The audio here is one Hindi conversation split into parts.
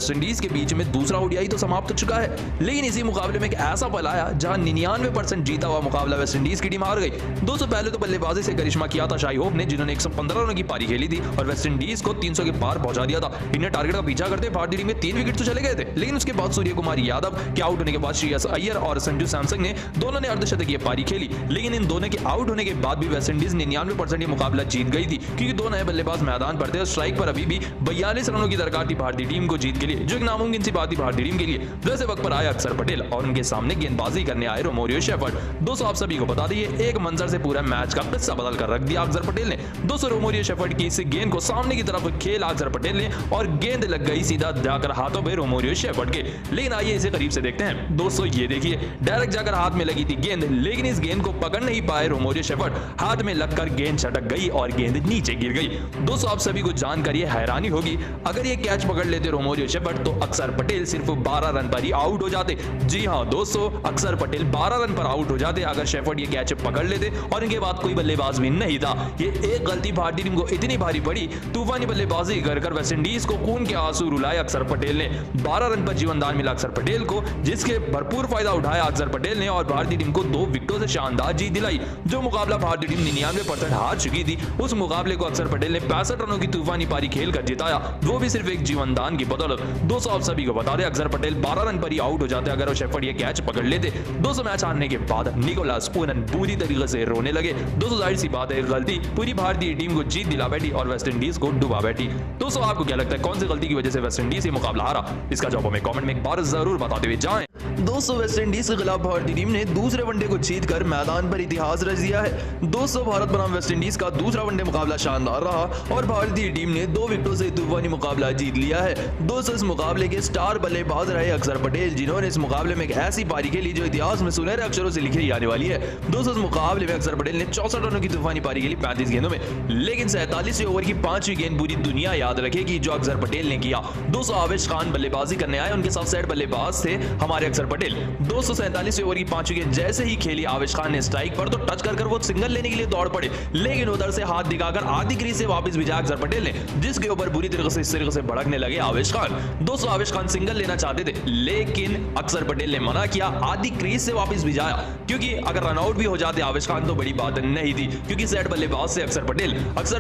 वेस्टइंडीज के बीच में दूसरा ओडीआई तो समाप्त हो चुका है, लेकिन इसी मुकाबले में एक ऐसा पल आया जहां 99% जीता हुआ मुकाबला वेस्टइंडीज की टीम हार गई। दोस्तों पहले तो बल्लेबाजी से करिश्मा किया था शाई होप ने, जिन्होंने 115 रनों की पारी खेली थी और वेस्टइंडीज को 300 के पार पहुंचा दिया था। इन्हें टारगेट का पीछा करते भारतीय टीम में 3 विकेट तो चले गए थे, लेकिन उसके बाद सूर्य कुमार यादव के आउट होने के बाद श्रेयस अय्यर और संजू सैमसंग ने दोनों ने अर्धशतकीय पारी खेली, लेकिन इन दोनों के आउट होने के बाद भी वेस्टइंडीज 99% ये मुकाबला जीत गई थी, क्योंकि दो नए बल्लेबाज मैदान पर थे और स्ट्राइक पर अभी भी 42 रनों की दरकार थी भारतीय टीम को जीत के लिए, जो एक नामुमकिन सी बात थी भारतीय टीम के लिए। वैसे वक्त पर आया अक्षर पटेल और उनके सामने गेंदबाजी करने आए रोमेरियो शेफर्ड। दोस्तों आप सभी को बता दें एक मंजर से पूरा मैच का किस्सा बदल कर रख दिया अक्षर पटेल ने। दोस्तों रोमेरियो शेफर्ड की इस गेंद को सामने की तरफ खेला अक्षर पटेल ने और गेंद लग गई सीधा जाकर हाथों पे रोमेरियो शेफर्ड के। लेकिन आइए इसे करीब से देखते हैं। दोस्तों ये देखिए डायरेक्ट जाकर हाथ में लगी थी गेंद, लेकिन इस गेंद को पकड़ नहीं पाए रोमेरियो शेफर्ड, हाथ में लगकर गेंद छटक गई और गेंद नीचे गिर गई। दोस्तों आप सभी को जानकर ये हैरानी होगी, अगर ये कैच पकड़ लेते रोमेरियो शेफर्ड तो अक्षर पटेल सिर्फ 12 रन पर ही आउट हो जाते। जी हां दोस्तों, अक्षर पटेल 12 रन पर आउट हो जाते अगर शेफर्ड ये कैच पकड़ लेते और इनके बाद कोई बल्लेबाज भी नहीं था। ये एक गलती भारतीय टीम को इतनी भारी पड़ी, तूफानी बल्लेबाजी कर वेस्टइंडीज को खून के आंसू रुलाए अक्षर पटेल ने। 12 रन पर जीवनदान मिला अक्षर पटेल को, जिसके भरपूर फायदा उठाया अक्षर पटेल ने और भारतीय टीम को 2 विकेटों से शानदार जीत दिलाई। जो मुकाबला भारतीय टीम 99% हार चुकी थी, उस मुकाबले को अक्षर पटेल ने 65 रनों की तूफानी पारी खेलकर जिताया, वो भी सिर्फ एक जीवनदान की बदौलत। दोस्तों आप सभी को बता दें अक्षर पटेल 12 रन पर ही आउट हो जाते अगर वो शेफर्ड ये कैच पकड़ लेते। दोस्तों मैच हारने के बाद निकोलस पूरन बुरी तरीके से रोने लगे। दोस्तों जाहिर सी बात है गलती पूरी भारतीय टीम को जीत दिला बैठी और वेस्टइंडीज को डुबा बैठी। दोस्तों आपको क्या लगता है कौन सी गलती की वजह से वेस्टइंडीज ये मुकाबला हारा? इसका जवाब हमें कमेंट में एक बार जरूर बताते हुए जाएं। दोस्तों वेस्टइंडीज के खिलाफ भारतीय टीम ने दूसरे वनडे को जीतकर मैदान पर इतिहास रच दिया है। दोस्तों भारत बनाम वेस्टइंडीज का दूसरा वनडे मुकाबला शानदार रहा और भारतीय टीम ने 2 विकेटों से तूफानी मुकाबला जीत लिया है। दोस्तों इस मुकाबले के स्टार बल्लेबाज रहे अक्षर पटेल, जिन्होंने इस मुकाबले में एक ऐसी पारी खेली जो इतिहास में सुनहरे अक्षरों से लिखी जाने वाली है। दोस्तों इस मुकाबले में अक्षर पटेल ने 64 रनों की तूफानी पारी खेली 35 गेंदों में, लेकिन 47वें ओवर की 5वीं गेंद पूरी दुनिया याद रखेगी जो अक्षर पटेल ने किया। दोस्तों आवेश खान बल्लेबाजी करने आए, उनके साथ साइड बल्लेबाज थे हमारे अक्षर पटेल। दोस्तों 47वें ओवर की 5वीं गेंद जैसे ही खेली आवेश खान ने स्ट्राइक पर तो टच कर वो सिंगल लेने के लिए दौड़ पड़े, लेकिन उधर से हाथ दिखाकर आधी क्रीज से वापस भिजाया अक्षर पटेल ने, जिसके ऊपर बुरी तरीके से इस तरीके से भड़कने लगे आवेश खान। दोस्तों आवेश खान सिंगल लेना चाहते थे, लेकिन अक्षर पटेल ने मना किया, आधी क्रीज से वापस भिजाया, क्योंकि अगर रनआउट भी हो जाते आवेश खान तो बड़ी बात नहीं थी, क्योंकि सेट बल्लेबाज से अक्षर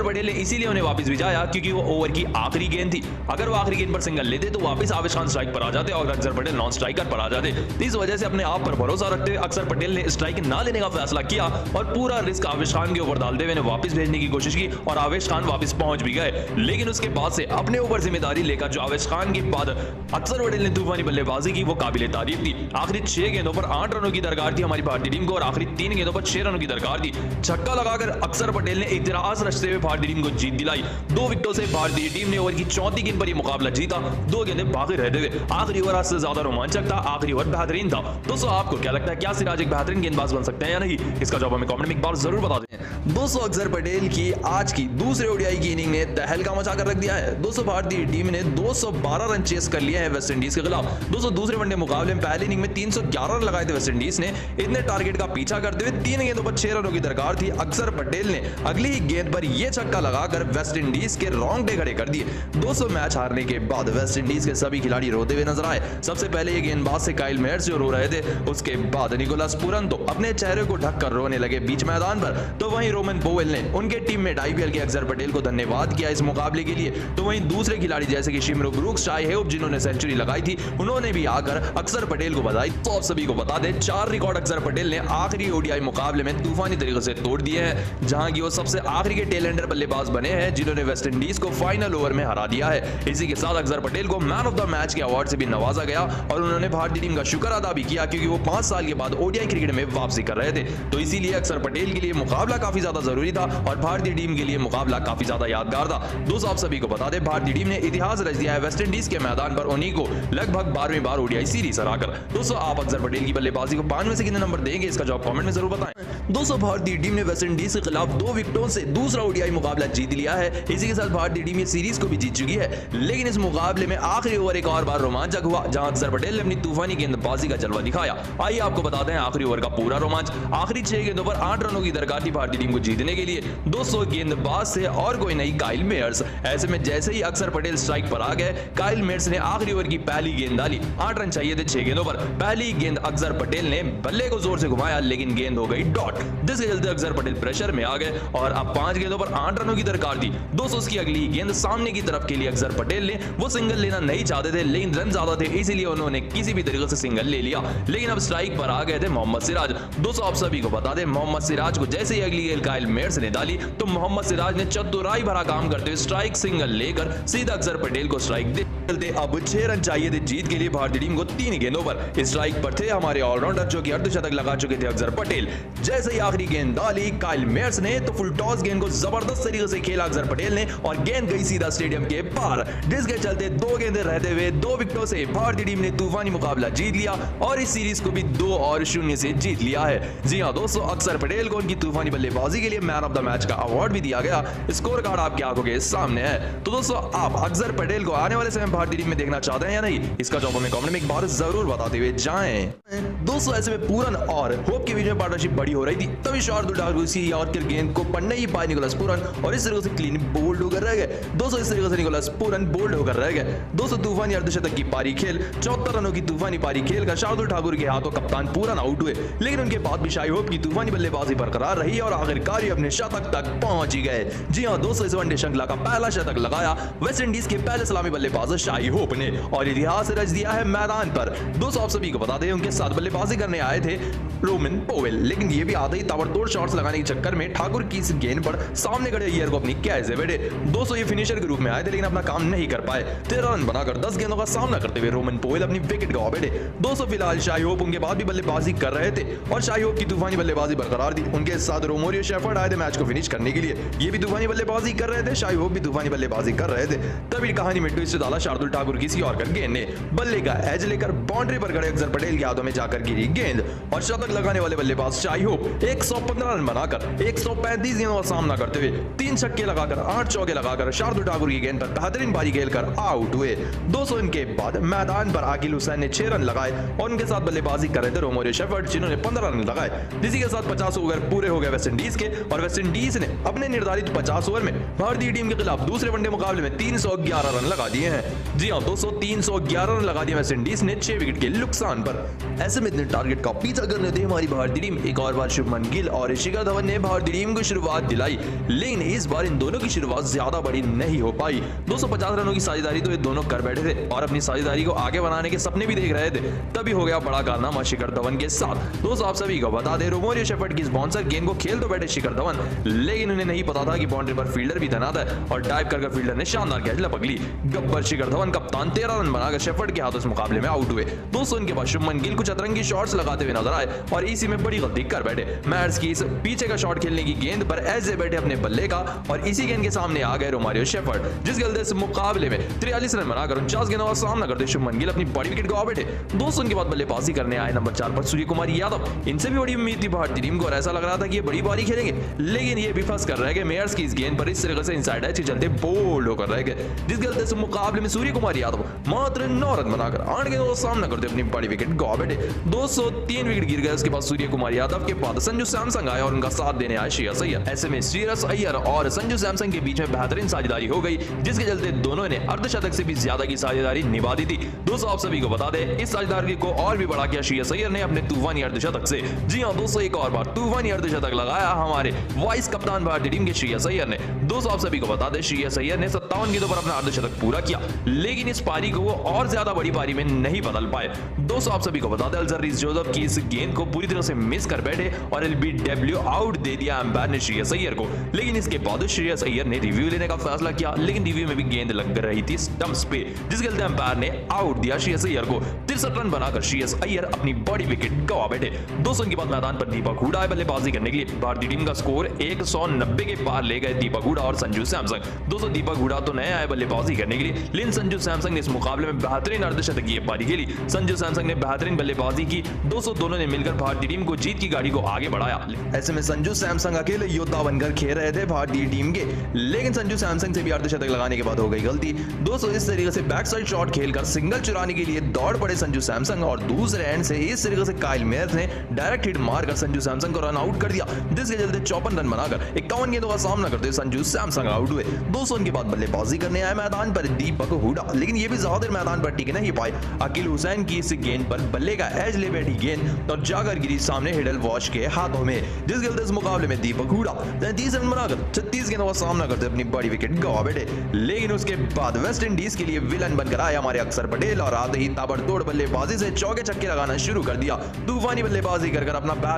पटेल ने इसीलिए उन्हें वापस भिजाया क्योंकि वो ओवर की आखिरी गेंद थी। अगर वो आखिरी गेंद पर सिंगल लेते तो वापस आवेश खान स्ट्राइक पर आ जाते और अक्षर पटेल नॉन स्ट्राइकर पर आ जाते। इस वजह से अपने आप पर भरोसा रखते हुए अक्षर पटेल ने स्ट्राइक ना लेने का फैसला किया और पूरा रिस्क आवेश खान के ऊपर डालते हुए वापस भेजने की कोशिश की और आवेश खान वापस पहुंच भी गए। लेकिन उसके बाद से अपने ऊपर जिम्मेदारी लेकर जो आवेश खान के बाद अक्षर पटेल ने तूफानी बल्लेबाजी की वो काबिले तारीफ थी। आखिरी 6 गेंदों पर 8 रनों की दरकार थी हमारी भारतीय टीम को और आखिरी 3 गेंदों पर 6 रनों की दरकार थी। छक्का लगाकर अक्षर पटेल ने इतिहास रचते हुए भारतीय टीम को जीत दिलाई। 2 विकेटों से भारतीय टीम ने ओवर की 34वीं गेंद पर यह मुकाबला जीता। 2 गेंदें बाकी रहते हुए आखिरी ओवर आज से ज्यादा रोमांचक था, आखिरी ओवर बेहतरीन था। दोस्तों आपको क्या लगता है क्या सिराज एक बेहतरीन गेंदबाज बन सकते हैं या नहीं? इसका जवाब हमें कमेंट में एक बार जरूर बता दें। दोस्तों अक्षर पटेल की आज की दूसरे ओडीआई की इनिंग ने तहलका मचा कर रख दिया है। दोस्तों भारतीय टीम ने 212 रन चेस कर लिए हैं वेस्टइंडीज के खिलाफ। दोस्तों दूसरे वनडे मुकाबले में पहली इनिंग में 311 रन लगाए थे वेस्टइंडीज ने। इतने टारगेट का पीछा करते हुए 3 गेंदों पर 6 रनों की दरकार थी। अक्षर पटेल ने अगली ही गेंद पर यह छक्का लगाकर वेस्टइंडीज के रोंगटे खड़े कर दिए। दोस्तों मैच हारने के बाद वेस्टइंडीज के सभी खिलाड़ी रोते हुए नजर आए। सबसे पहले ये गेंदबाज से काइल मेयर्स जो रो रहे थे, उसके बाद निकोलस पूरन तो अपने चेहरे को ढककर रोने लगे बीच मैदान पर। तो वहीं रोमन पोवेल ने उनके टीममेट आईपीएल के अक्षर पटेल को धन्यवाद किया इस मुकाबले के लिए। तो वहीं दूसरे खिलाड़ी जैसे कि शिमरो ब्रूक्स, शाई होप जिन्होंने सेंचुरी लगाई थी, उन्होंने भी आकर अक्षर पटेल को बधाई। तो आप सभी को बता दें 4 रिकॉर्ड अक्षर पटेल ने आखिरी ओडीआई मुकाबले में तूफानी तरीके से तोड़ दिए हैं, जहां की वो सबसे आखिरी के टेल एंडर बल्लेबाज बने हैं जिन्होंने वेस्टइंडीज को फाइनल ओवर में हरा दिया है। इसी के साथ अक्षर पटेल को मैन ऑफ द मैच के अवार्ड से भी नवाजा गया और उन्होंने भारतीय टीम का शुक्र अदा भी किया क्योंकि वो 5 साल के बाद ओडीआई क्रिकेट में वापसी कर रहे थे। तो इसीलिए अक्षर पटेल के लिए मुकाबला काफी ज्यादा जरूरी था और भारतीय टीम के लिए मुकाबला काफी ज्यादा यादगार था। दोस्तों आप सभी को बता दें भारतीय टीम ने इतिहास रच दिया है वेस्टइंडीज के मैदान पर उन्हीं को लगभग 12वीं बार ओडीआई सीरीज हराकर। दोस्तों आप अक्षर पटेल की बल्लेबाजी को 5 में से कितने नंबर देंगे? इसका जवाब कमेंट में जरूर बताएं। दोस्तों भारतीय टीम ने वेस्टइंडीज के खिलाफ 2 विकेटों से दूसरा ओडीआई मुकाबला जीत लिया है। इसी के साथ भारतीय टीम ये सीरीज को भी जीत चुकी है। लेकिन इस मुकाबले में आखिरी ओवर एक और बार रोमांचक हुआ, जहां अक्षर पटेल ने अपनी तूफानी गेंदबाजी का जलवा दिखाया। आइए आपको बताते हैं आखिरी ओवर का पूरा रोमांच। आखिरी 6 गेंदों पर 8 रनों की दरकार थी भारतीय टीम को जीतने के लिए। 200 गेंदबाज से और कोई नहीं, काइल मेयर्स। ऐसे में जैसे ही अक्षर पटेल स्ट्राइक पर आ गए, काइल मेयर्स ने आखिरी ओवर की पहली गेंद डाली। 8 रन चाहिए थे 6 गेंदों पर। पहली गेंद अक्षर पटेल ने बल्ले को जोर से घुमाया, लेकिन गेंद हो गई डॉट, जिसके चलते अक्षर पटेल प्रेशर में आ गए और अब 5 गेंदों पर 8 रनों की दरकार थी। 200 की अगली गेंद सामने की तरफ के लिए अक्षर पटेल ने वो सिंगल लेना नहीं चाहते थे, लेकिन रन ज्यादा थे, इसीलिए उन्होंने किसी भी तरीके से सिंगल ले लिया। लेकिन अब स्ट्राइक पर आ गए थे मोहम्मद सिराज। दोस्तों आप सभी को बता दें, मोहम्मद सिराज को जैसे ही अगली गेंद काइल मेयर्स ने डाली तो मोहम्मद सिराज ने चतुराई भरा काम करते हुए स्ट्राइक सिंगल लेकर सीधा अक्षर पटेल को स्ट्राइक दे चलते अब 6 रन चाहिए थे जीत के लिए भारतीय टीम को 3 गेंदों पर। स्ट्राइक पर थे हमारे ऑलराउंडर जो कि अर्धशतक लगा चुके थे अक्षर पटेल। जैसे ही आखिरी गेंद डाली काइल मेयर्स ने तो फुल टॉस गेंद को जबरदस्त तरीके से खेला अक्षर पटेल ने और गेंद गई सीधा स्टेडियम के पार, जिसके चलते 2 गेंदें रहते हुए 2 विकेटों से भारतीय टीम ने तूफानी मुकाबला जीत लिया और इस सीरीज को भी 2-0 से जीत लिया है। जी हां दोस्तों, अक्षर पटेल को उनकी तूफानी बल्लेबाजी के लिए मैन ऑफ द मैच का अवार्ड भी दिया गया। स्कोर कार्ड आपकी आंखों के सामने है। तो दोस्तों आप अक्षर पटेल को आने वाले समय भारतीय टीम में देखना चाहते हैं या नहीं, इसका जवाब हमें कमेंट में एक बार जरूर बताते हुए जाएं। दोस्तों ऐसे में पूरन और होप के बीच में पार्टनरशिप बड़ी हो रही थी, तभी शार्दुल ठाकुर इसी यॉर्कर गेंद को पढ़ने ही पाए निकोलस पूरन और इस तरीके से क्लीन बोल्ड होकर रह गए। दोस्तों इस तरीके से निकोलस पूरन बोल्ड होकर रह गए। दोस्तों तूफानी अर्धशतक की पारी खेल 74 रनों की तूफानी पारी खेल कर शार्दुल ठाकुर के हाथों कप्तान पूरन आउट हुए, लेकिन उनके बाद भी शाही होप की तूफानी बल्लेबाजी बरकरार रही और आखिरकार ही अपने शतक तक पहुंच ही गए। जी हां दोस्तों, इस वनडे श्रृंखला का पहला शतक लगाया वेस्ट इंडीज के पहले सलामी बल्लेबाज शाही होप ने और इतिहास रच दिया है मैदान पर। दोस्तों आप सभी को बता दें, उनके साथ बल्लेबाजी करने आए थे रोमन पोवेल, लेकिन ये भी आते ही ताबड़तोड़ शॉट्स लगाने के चक्कर में ठाकुर की इस गेंद पर सामने खड़े अय्यर को अपनी कैच से बैठे। दोस्तों ये फिनिशर के रूप में आए थे, लेकिन अपना काम नहीं कर पाए। 13 रन बनाकर 10 गेंदों का सामना करते हुए रोमन पोवेल अपनी विकेट गवा बैठे। दोस्तों फिलहाल शाही होप उनके बाद भी बल्लेबाजी कर रहे थे और शाही होप की तूफानी बल्लेबाजी बरकरार थी। उनके साथ रोमोरियो शेफर्ड आए थे मैच को फिनिश करने के लिए, ये भी तूफानी बल्लेबाजी कर रहे थे, शाही होप भी तूफानी बल्लेबाजी कर रहे थे। तभी कहानी में ट्विस्ट डाला शार्दुल ठाकुर किसी और कर गेंद ने बल्ले का एज लेकर बाउंड्री पर खड़े अक्षर पटेल के हाथों में जाकर गिरी गेंद और शतक लगाने वाले बल्लेबाज शाही होप 115 रन बनाकर 135 गेंदों का सामना करते हुए 3 छक्के लगाकर 8 चौके लगाकर शार्दुल ठाकुर की गेंद पर बेहतरीन पारी खेलकर आउट हुए। दोस्तों इनके बाद मैदान पर आकिल हुसैन ने 6 रन लगाए और उनके साथ बल्लेबाजी कर रहे थे रोमोरियो शेफर्ड जिन्होंने 15 रन लगाए, जिसी के साथ 50 ओवर पूरे हो गए वेस्ट इंडीज के और वेस्ट इंडीज ने अपने निर्धारित 50 ओवर में भारतीय टीम के खिलाफ दूसरे वनडे मुकाबले में 311 रन लगा दिए हैं। जी हां दोस्तों, 311 रन लगा दिए वेस्ट इंडीज ने 6 विकेट के नुकसान पर। ऐसे में इतने टारगेट का पीछा करने थे हमारी भारतीय टीम। एक और बार शुभमन गिल और शिखर धवन ने भारतीय टीम को शुरुआत दिलाई, लेकिन इस बार इन दोनों की शुरुआत ज्यादा बड़ी नहीं हो पाई। 250 रनों की साझेदारी तो ये दोनों कर बैठे थे और अपनी साझेदारी को आगे बनाने के सपने भी देख रहे थे, तभी हो गया बड़ा कारनामा शिखर धवन के साथ। दोस्तों आप सभी को बता दें, रोमोरियो शेफर्ड की बाउंसर गेंद को खेल तो बैठे शिखर धवन, लेकिन उन्हें नहीं पता था कि बाउंड्री पर फील्डर भी तैनात है और डाइव कर फील्डर ने शानदार कैच लपक ली। गब्बर शिखर धवन कप्तान 13 रन बनाकर शेफर्ड के हाथों इस मुकाबले में आउट हुए। दोस्तों इनके बाद शुभमन गिल कुछ अतरंगी शॉट्स लगाते हुए नजर आए और इसी में बड़ी गलती कर बैठे। मैच की इस पीछे का शॉट खेलने की गेंद पर ऐसे बैठे अपने बल्ले का और इसी गेंद के सामने आ गए रोमारियो शेफर्ड, जिस गलती से मुकाबले में 43 रन बनाकर 49 गेंदों का सामना करते शुभमन गिल अपनी बड़ी विकेट गवा बैठे। दोस्तों इनके बाद बल्लेबाजी करने आए नंबर 4 पर सूर्य कुमार यादव। इनसे भी बड़ी उम्मीद थी भारतीय टीम को और ऐसा लग रहा था कि ये बड़ी पारी खेलेंगे, लेकिन ये भी फंस कर रह गए मेयर्स की इस गेंद पर इस तरीके से इनसाइड एज के चलते बोल्ड होकर रह गए, जिस गलती से मुकाबले में सूर्य कुमार यादव मात्र 9 रन बनाकर 8 गेंदों का सामना करते अपनी बड़ी विकेट गवा बैठे। 203 विकेट गिर गए। उसके बाद सूर्य कुमार यादव के बाद संजू सैमसन आए और उनका साथ देने आए श्रेयस अय्यर। ऐसे में श्रेयस अय्यर और संजू सैमसन के बीच में बेहतरीन साझेदारी हो गई, जिसके चलते दोनों ने अर्धशतक से भी ज्यादा की साझेदारी निभा दी थी। दोस्तों आप सभी को बता दें, इस साझेदारी को और भी बढ़ा किया श्रेयस अय्यर ने अपने तूफानी अर्धशतक से। जी हां दोस्तों, एक और बार तूफानी अर्धशतक लगाया हमारे वाइस कप्तान भारतीय टीम के श्रेयस अय्यर ने। दोस्तों आप सभी को बता दें, श्रेयस अय्यर ने 57 गेंदों पर अपना अर्धशतक पूरा किया, लेकिन इस पारी को वो और ज्यादा बड़ी पारी में नहीं बदल पाए। दोस्तों आप सभी को बता दें, अल्जर रीस जोसेफ की इस गेंद को पूरी तरह से मिस कर बैठे और एलबीडब्ल्यू आउट दे दिया अंपायर ने श्रेयस अय्यर को। लेकिन इसके बाद श्रेयस अय्यर ने रिव्यू लेने का फैसला किया, लेकिन रिव्यू में भी गेंद लग रही थी स्टंप्स पे, जिसके चलते अंपायर ने आउट दिया श्रेयस अय्यर को। 63 रन बनाकर श्रेयस अय्यर अपनी बड़ी विकेट गवा बैठे। दोस्तों इनके बाद मैदान पर दीपक हुडा आए बल्लेबाजी करने के लिए। भारतीय टीम का स्कोर 190 के पार ले गए दीपक हुडा और संजू सैमसन। दोस्तों दीपक हुडा तो नए आए बल्लेबाजी करने के लिए, लेकिन संजू सैमसन ने इस मुकाबले में बेहतरीन अर्धशतकीय पारी खेली। संजू सैमसन ने बेहतरीन बल्लेबाजी की। दोनों ने मिलकर भारतीय टीम को जीत की गाड़ी को आगे बढ़ाया। ऐसे में संजू सैमसन अकेले योद्धा बनकर खेल रहे थे भारतीय टीम के, लेकिन संजू सैमसन से भी अर्धशतक लगाने के बाद हो गई गलती। दोस्तों इस तरीके से बैक साइड शॉट खेलकर सिंगल चुराने के लिए दौड़ पड़े संजू सैमसन और दूसरे एंड से इस तरीके से काइल मेयर्स ने डायरेक्ट हिट मारकर संजू सैमसन को रन आउट कर दिया, जिसके चलते 54 रन बनाकर 51 गेंदों का सामना करते संजू सैमसन आउट हुए। दोस्तों उनके बाद बल्लेबाजी करने आए मैदान पर दीपक हुडा, लेकिन ये भी ज्यादा देर मैदान पर टिक नहीं पाए। अकील हुसैन की इस गेंद पर बल्ले का एज ले बैठी गेंद और जाकर गिरी सामने हिडल वॉश के हाथों में, जिसके चलते इस मुकाबले में दीपक हुडा 33 रन बनाकर 36 गेंदों का सामना करते अपनी बड़ी विकेट गवा बैठे। लेकिन उसके बाद वेस्ट इंडीज के लिए विलन बनकर आए हमारे अक्षर पटेल और आते ही ताबड़तोड़ बल्लेबाजी से चौके छक्के लगाना शुरू कर दिया। तूफानी बल्लेबाजी कर अपना